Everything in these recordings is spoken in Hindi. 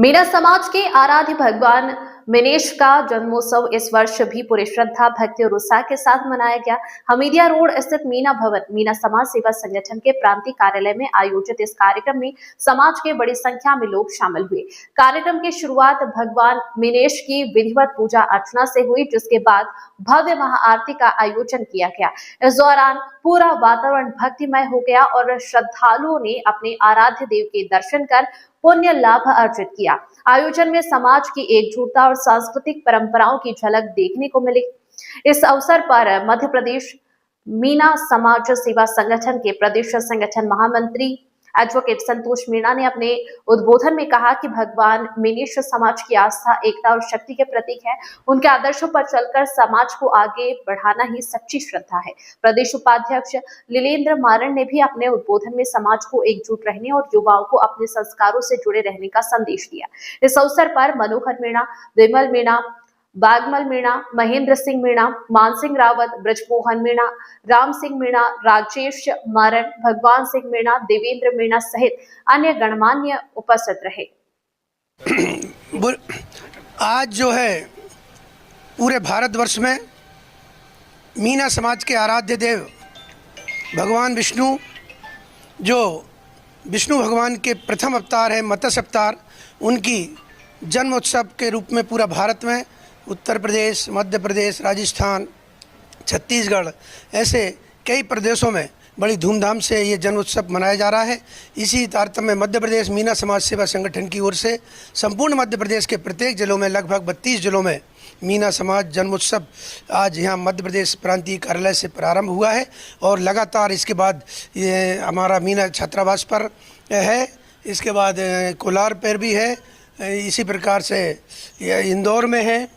मीणा समाज के आराध्य भगवान मीनेश का जन्मोत्सव इस वर्ष भी पूरी श्रद्धा भक्ति और उत्साह के साथ मनाया गया। हमीदिया रोड स्थित मीना भवन मीना समाज सेवा संगठन के प्रांतीय कार्यालय में आयोजित इस कार्यक्रम में समाज के बड़ी संख्या में लोग शामिल हुए। कार्यक्रम की शुरुआत भगवान मीनेश की विधिवत पूजा अर्चना से हुई, जिसके बाद भव्य महाआरती का आयोजन किया गया। इस दौरान पूरा वातावरण भक्तिमय हो गया और श्रद्धालुओं ने अपने आराध्य देव के दर्शन कर पुण्य लाभ अर्जित किया। आयोजन में समाज की एकजुटता और सांस्कृतिक परंपराओं की झलक देखने को मिली। इस अवसर पर मध्य प्रदेश मीना समाज सेवा संगठन के प्रदेश संगठन महामंत्री एडवोकेट संतोष मीणा ने अपने उद्बोधन में कहा कि भगवान मीनेश समाज की आस्था, एकता और शक्ति के प्रतीक है। उनके आदर्शों पर चलकर समाज को आगे बढ़ाना ही सच्ची श्रद्धा है। प्रदेश उपाध्यक्ष लीलेंद्र मारण ने भी अपने उद्बोधन में समाज को एकजुट रहने और युवाओं को अपने संस्कारों से जुड़े रहने का संदेश दिया। इस अवसर पर मनोहर मीणा, विमल मीणा, बागमल मीणा, महेंद्र सिंह मीणा, मान सिंह रावत, ब्रजमोहन मीणा, राम सिंह मीणा, राजेश मारण, भगवान सिंह मीणा, देवेंद्र मीणा सहित अन्य गणमान्य उपस्थित रहे। आज जो है पूरे भारतवर्ष में मीना समाज के आराध्य देव भगवान विष्णु, जो विष्णु भगवान के प्रथम अवतार है मत्स्य अवतार, उनकी जन्म उत्सव के रूप में पूरा भारत में उत्तर प्रदेश, मध्य प्रदेश, राजस्थान, छत्तीसगढ़ ऐसे कई प्रदेशों में बड़ी धूमधाम से ये जन्म उत्सव मनाया जा रहा है। इसी तारतम्य में मध्य प्रदेश मीना समाज सेवा संगठन की ओर से संपूर्ण मध्य प्रदेश के प्रत्येक जिलों में लगभग 32 जिलों में मीना समाज जन्मोत्सव आज यहाँ मध्य प्रदेश प्रांतीय कार्यालय से प्रारंभ हुआ है और लगातार इसके बाद ये हमारा मीना छात्रावास पर है, इसके बाद कोलार पर भी है, इसी प्रकार से इंदौर में है।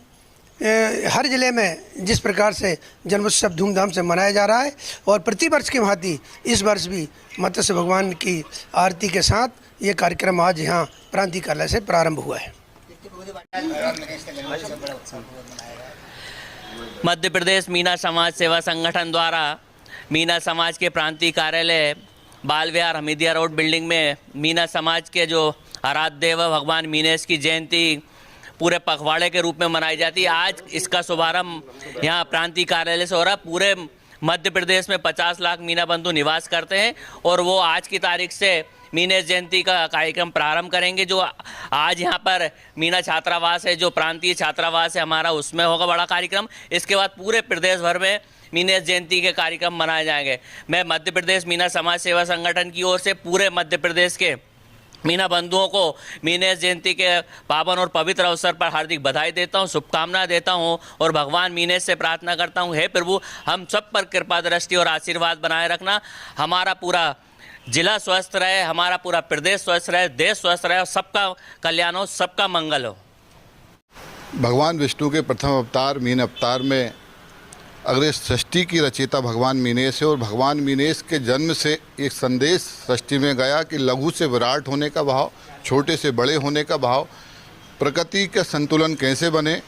हर जिले में जिस प्रकार से जन्मोत्सव धूमधाम से मनाया जा रहा है और प्रतिवर्ष की भांति इस वर्ष भी मत्स्य भगवान की आरती के साथ ये कार्यक्रम आज यहाँ प्रांतीय कार्यालय से प्रारंभ हुआ है। मध्य प्रदेश मीना समाज सेवा संगठन द्वारा मीना समाज के प्रांतीय कार्यालय बाल विहार हमीदिया रोड बिल्डिंग में मीना समाज के जो आराध्य देव भगवान मीनेश की जयंती पूरे पखवाड़े के रूप में मनाई जाती है। आज इसका शुभारंभ यहाँ प्रांतीय कार्यालय से हो रहा है। पूरे मध्य प्रदेश में 50 लाख मीना बंधु निवास करते हैं और वो आज की तारीख से मीनेश जयंती का कार्यक्रम प्रारंभ करेंगे। जो आज यहाँ पर मीना छात्रावास है, जो प्रांतीय छात्रावास है हमारा, उसमें होगा बड़ा कार्यक्रम। इसके बाद पूरे प्रदेश भर में मीनेश जयंती के कार्यक्रम मनाए जाएंगे। मैं मध्य प्रदेश मीना समाज सेवा संगठन की ओर से पूरे मध्य प्रदेश के मीना बंधुओं को मीनेश जयंती के पावन और पवित्र अवसर पर हार्दिक बधाई देता हूं, शुभकामनाएं देता हूं और भगवान मीनेश से प्रार्थना करता हूं, हे प्रभु हम सब पर कृपा दृष्टि और आशीर्वाद बनाए रखना। हमारा पूरा जिला स्वस्थ रहे, हमारा पूरा प्रदेश स्वस्थ रहे, देश स्वस्थ रहे और सबका कल्याण हो, सबका मंगल हो। भगवान विष्णु के प्रथम अवतार मीन अवतार में अग्रे सृष्टि की रचयिता भगवान मीनेश है और भगवान मीनेश के जन्म से एक संदेश सृष्टि में गया कि लघु से विराट होने का भाव, छोटे से बड़े होने का भाव, प्रकृति का संतुलन कैसे बने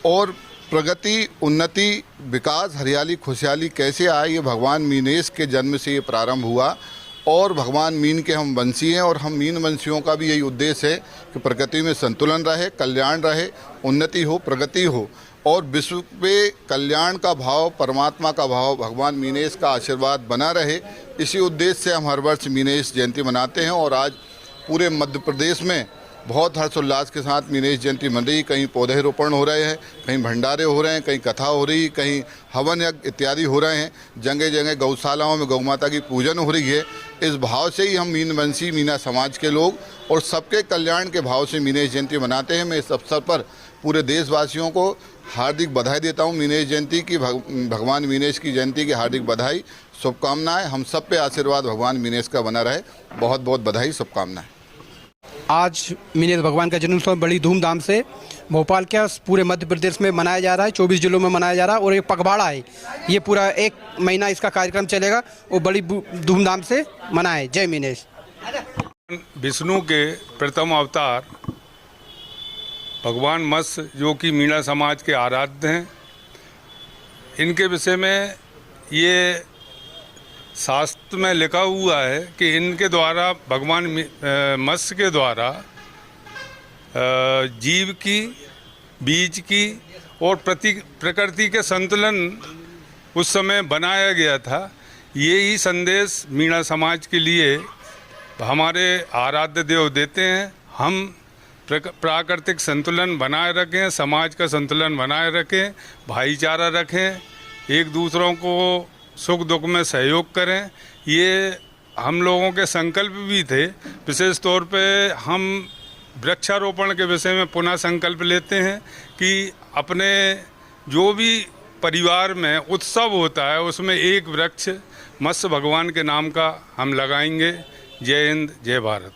और प्रगति, उन्नति, विकास, हरियाली, खुशहाली कैसे आए, ये भगवान मीनेश के जन्म से ये प्रारंभ हुआ। और भगवान मीन के हम वंशी हैं और हम मीन वंशियों का भी यही उद्देश्य है कि प्रकृति में संतुलन रहे, कल्याण रहे, उन्नति हो, प्रगति हो और विश्व पे कल्याण का भाव, परमात्मा का भाव, भगवान मीनेश का आशीर्वाद बना रहे। इसी उद्देश्य से हम हर वर्ष मीनेश जयंती मनाते हैं और आज पूरे मध्य प्रदेश में बहुत हर्षोल्लास के साथ मीनेश जयंती मन रही। कहीं पौधे रोपण हो रहे हैं, कहीं भंडारे हो रहे हैं, कहीं कथा हो रही, कहीं हवन यज्ञ इत्यादि हो रहे हैं, जगह जगह गौशालाओं में गौ माता की पूजन हो रही है। इस भाव से ही हम मीनवंशी मीना समाज के लोग और सबके कल्याण के भाव से मीनेश जयंती मनाते हैं। मैं इस अवसर पर पूरे देशवासियों को हार्दिक बधाई देता हूं। मीनेश जयंती की, भगवान मीनेश की जयंती की हार्दिक बधाई, शुभकामनाएं। हम सब पे आशीर्वाद भगवान मीनेश का बना रहे। बहुत बहुत बधाई, शुभकामनाएं। आज मीनेश भगवान का जन्मोत्सव बड़ी धूमधाम से भोपाल के पूरे मध्य प्रदेश में मनाया जा रहा है। 24 जिलों में मनाया जा रहा है और ये पखवाड़ा है, ये पूरा 1 महीना इसका कार्यक्रम चलेगा और बड़ी धूमधाम से मनाए। जय मीनेश। विष्णु के प्रथम अवतार भगवान मत्स्य, जो कि मीना समाज के आराध्य हैं, इनके विषय में ये शास्त्र में लिखा हुआ है कि इनके द्वारा भगवान मत्स्य के द्वारा जीव की, बीज की और प्रकृति के संतुलन उस समय बनाया गया था। यही संदेश मीणा समाज के लिए हमारे आराध्य देव देते हैं। हम प्राकृतिक संतुलन बनाए रखें, समाज का संतुलन बनाए रखें, भाईचारा रखें, एक दूसरों को सुख दुख में सहयोग करें। ये हम लोगों के संकल्प भी थे। विशेष तौर पे हम वृक्षारोपण के विषय में पुनः संकल्प लेते हैं कि अपने जो भी परिवार में उत्सव होता है उसमें एक वृक्ष मत्स्य भगवान के नाम का हम लगाएंगे। जय हिंद, जय भारत।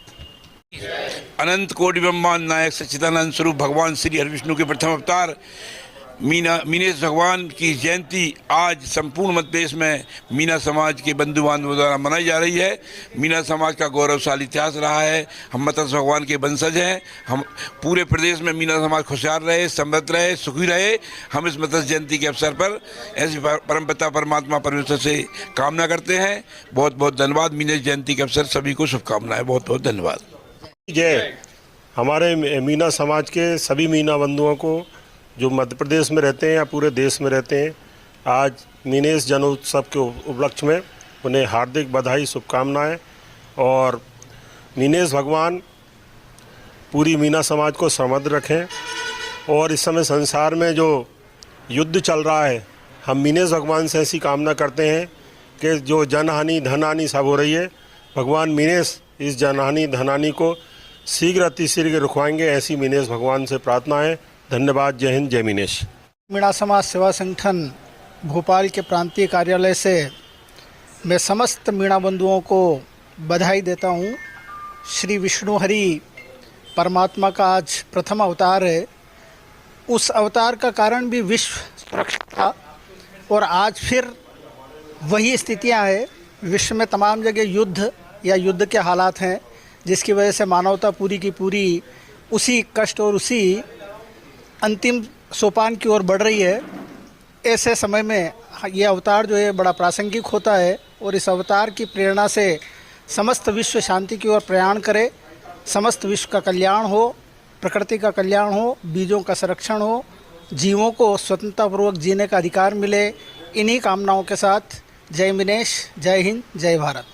अनंत कोटि ब्रह्मांड नायक सच्चिदानंद स्वरूप भगवान श्री हरिविष्णु के प्रथम अवतार मीनेश भगवान की जयंती आज संपूर्ण मध्य प्रदेश में मीना समाज के बंधु बांधवों द्वारा मनाई जा रही है। मीना समाज का गौरवशाली इतिहास रहा है। हम मत्स्य भगवान के वंशज हैं। हम पूरे प्रदेश में मीना समाज खुशहाल रहे, समृद्ध रहे, सुखी रहे। हम इस मत्स्य जयंती के अवसर पर ऐसी परमपिता परमात्मा परमेश्वर से कामना करते हैं। बहुत बहुत धन्यवाद। मीनेश जयंती के अवसर सभी को शुभकामनाएं। बहुत बहुत धन्यवाद। जय। हमारे मीना समाज के सभी मीना बंधुओं को जो मध्य प्रदेश में रहते हैं या पूरे देश में रहते हैं, आज मीनेश जनोत्सव के उपलक्ष्य में उन्हें हार्दिक बधाई, शुभकामनाएं। और मीनेश भगवान पूरी मीना समाज को समृद्ध रखें। और इस समय संसार में जो युद्ध चल रहा है, हम मीनेश भगवान से ऐसी कामना करते हैं कि जो जनहानि धनहानि सब हो रही है, भगवान मीनेश इस जनहानि धनहानि को शीघ्र अतिशीघ्र रुकवाएंगे। ऐसी मीनेश भगवान से प्रार्थना है। धन्यवाद। जय हिंद, जय मीनेश। मीणा समाज सेवा संगठन भोपाल के प्रांतीय कार्यालय से मैं समस्त मीणा बंधुओं को बधाई देता हूँ। श्री विष्णु हरि परमात्मा का आज प्रथम अवतार है। उस अवतार का कारण भी विश्व सुरक्षा था और आज फिर वही स्थितियाँ हैं। विश्व में तमाम जगह युद्ध या युद्ध के हालात हैं, जिसकी वजह से मानवता पूरी की पूरी उसी कष्ट और उसी अंतिम सोपान की ओर बढ़ रही है। ऐसे समय में ये अवतार जो है बड़ा प्रासंगिक होता है और इस अवतार की प्रेरणा से समस्त विश्व शांति की ओर प्रयाण करे, समस्त विश्व का कल्याण हो, प्रकृति का कल्याण हो, बीजों का संरक्षण हो, जीवों को स्वतंत्रतापूर्वक जीने का अधिकार मिले। इन्हीं कामनाओं के साथ जय मीनेश, जय हिंद, जय भारत।